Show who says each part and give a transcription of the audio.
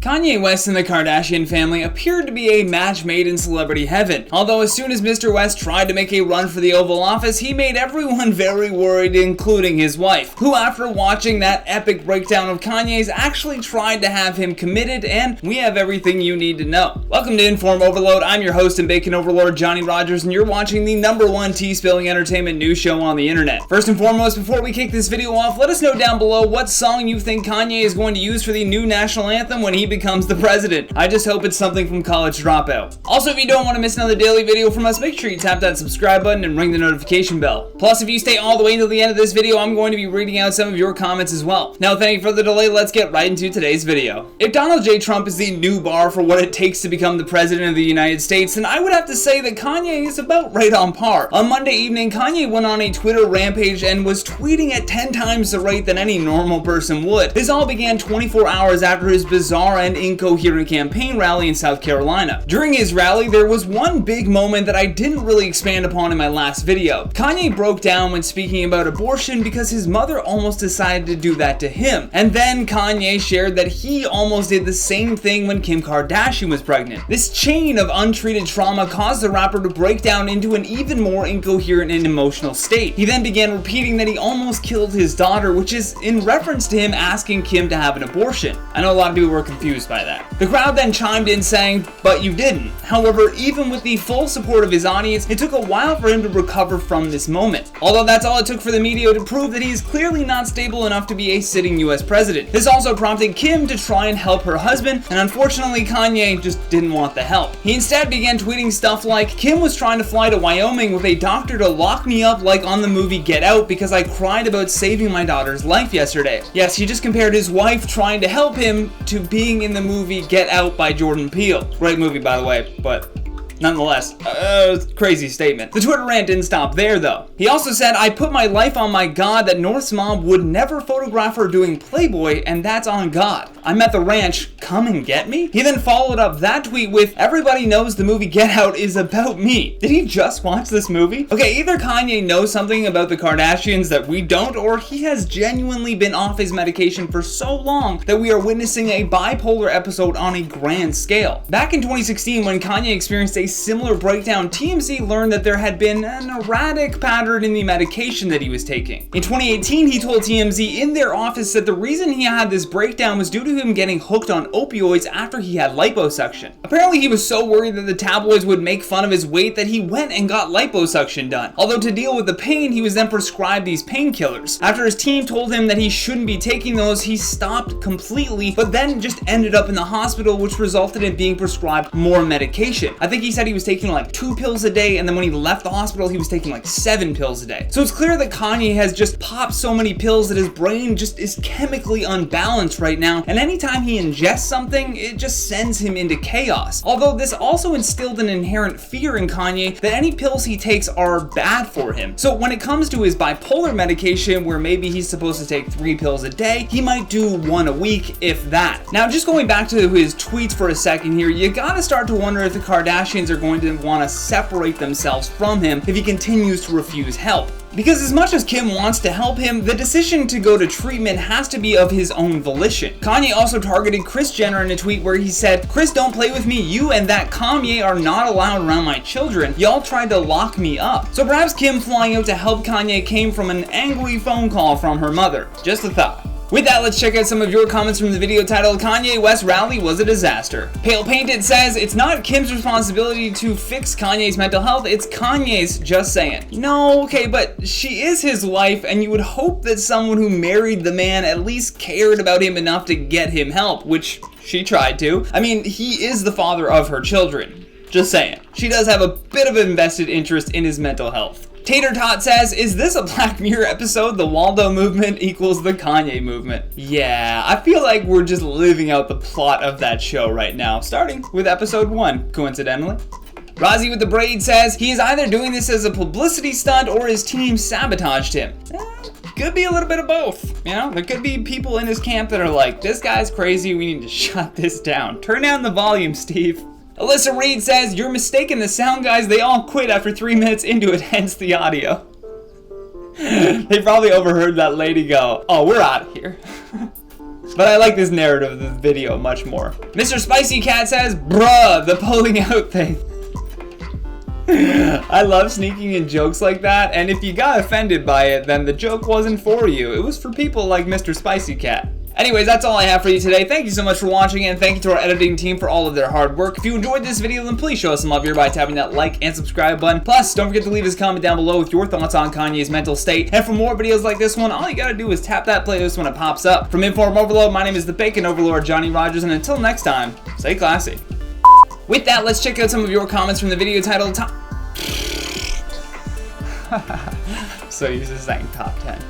Speaker 1: Kanye West and the Kardashian family appeared to be a match made in celebrity heaven. Although as soon as Mr. West tried to make a run for the Oval Office, he made everyone very worried, including his wife, who after watching that epic breakdown of Kanye's actually tried to have him committed, and we have everything you need to know. Welcome to InformOverload. I'm your host and bacon overlord, Johnny Rogers, and you're watching the #1 tea-spilling entertainment news show on the internet. First and foremost, before we kick this video off, let us know down below what song you think Kanye is going to use for the new national anthem when he becomes the president. I just hope it's something from College Dropout. Also, if you don't want to miss another daily video from us, make sure you tap that subscribe button and ring the notification bell. Plus, if you stay all the way until the end of this video, I'm going to be reading out some of your comments as well. Now, without any further delay, let's get right into today's video. If Donald J. Trump is the new bar for what it takes to become the president of the United States, then I would have to say that Kanye is about right on par. On Monday evening, Kanye went on a Twitter rampage and was tweeting at 10 times the rate than any normal person would. This all began 24 hours after his bizarre and incoherent campaign rally in South Carolina. During his rally, there was one big moment that I didn't really expand upon in my last video. Kanye broke down when speaking about abortion because his mother almost decided to do that to him. And then Kanye shared that he almost did the same thing when Kim Kardashian was pregnant. This chain of untreated trauma caused the rapper to break down into an even more incoherent and emotional state. He then began repeating that he almost killed his daughter, which is in reference to him asking Kim to have an abortion. I know a lot of people were confused by that. The crowd then chimed in saying, "But you didn't." However, even with the full support of his audience, it took a while for him to recover from this moment. Although that's all it took for the media to prove that he is clearly not stable enough to be a sitting US president. This also prompted Kim to try and help her husband, and unfortunately Kanye just didn't want the help. He instead began tweeting stuff like, "Kim was trying to fly to Wyoming with a doctor to lock me up like on the movie Get Out because I cried about saving my daughter's life yesterday." Yes, he just compared his wife trying to help him to being in the movie Get Out by Jordan Peele. Great movie, by the way, but nonetheless, crazy statement. The Twitter rant didn't stop there, though. He also said, "I put my life on my God that North's mom would never photograph her doing Playboy, and that's on God. I'm at the ranch, come and get me?" He then followed up that tweet with, "Everybody knows the movie Get Out is about me." Did he just watch this movie? Okay, either Kanye knows something about the Kardashians that we don't, or he has genuinely been off his medication for so long that we are witnessing a bipolar episode on a grand scale. Back in 2016, when Kanye experienced a similar breakdown, TMZ learned that there had been an erratic pattern in the medication that he was taking. In 2018, he told TMZ in their office that the reason he had this breakdown was due to him getting hooked on opioids after he had liposuction. Apparently, he was so worried that the tabloids would make fun of his weight that he went and got liposuction done. Although to deal with the pain, he was then prescribed these painkillers. After his team told him that he shouldn't be taking those, he stopped completely, but then just ended up in the hospital, which resulted in being prescribed more medication. I think he said he was taking like 2 pills a day, and then when he left the hospital, he was taking like 7 pills a day. So it's clear that Kanye has just popped so many pills that his brain just is chemically unbalanced right now, and anytime he ingests something, it just sends him into chaos. Although this also instilled an inherent fear in Kanye that any pills he takes are bad for him. So when it comes to his bipolar medication, where maybe he's supposed to take 3 pills a day, he might do 1 a week, if that. Now, just going back to his tweets for a second here, you gotta start to wonder if the Kardashians are going to want to separate themselves from him if he continues to refuse help. Because as much as Kim wants to help him, the decision to go to treatment has to be of his own volition. Kanye also targeted Kris Jenner in a tweet where he said, "Kris, don't play with me. You and that Kanye are not allowed around my children. Y'all tried to lock me up." So perhaps Kim flying out to help Kanye came from an angry phone call from her mother. Just a thought. With that, let's check out some of your comments from the video titled "Kanye West Rally Was a Disaster." Pale Painted says, "It's not Kim's responsibility to fix Kanye's mental health, it's Kanye's, just saying." No, okay, but she is his wife, and you would hope that someone who married the man at least cared about him enough to get him help, which she tried to. I mean, he is the father of her children. Just saying. She does have a bit of an invested interest in his mental health. Tater Tot says, "Is this a Black Mirror episode? The Waldo movement equals the Kanye movement." Yeah, I feel like we're just living out the plot of that show right now, starting with episode 1, coincidentally. Rozzy with the braid says, "He is either doing this as a publicity stunt or his team sabotaged him." Could be a little bit of both. You know, there could be people in his camp that are like, "This guy's crazy, we need to shut this down. Turn down the volume, Steve." Alyssa Reed says, "You're mistaken, the sound guys, they all quit after 3 minutes into it, hence the audio." They probably overheard that lady go, "Oh, we're out of here." But I like this narrative of the video much more. Mr. Spicy Cat says, bruh, the pulling out thing. I love sneaking in jokes like that, and if you got offended by it, then the joke wasn't for you. It was for people like Mr. Spicy Cat. Anyways, that's all I have for you today. Thank you so much for watching, and thank you to our editing team for all of their hard work. If you enjoyed this video, then please show us some love here by tapping that like and subscribe button. Plus, don't forget to leave us a comment down below with your thoughts on Kanye's mental state. And for more videos like this one, all you gotta do is tap that playlist when it pops up. From InformOverload, my name is the Bacon Overlord, Johnny Rogers, and until next time, stay classy. With that, let's check out some of your comments from the video titled So used to saying top 10.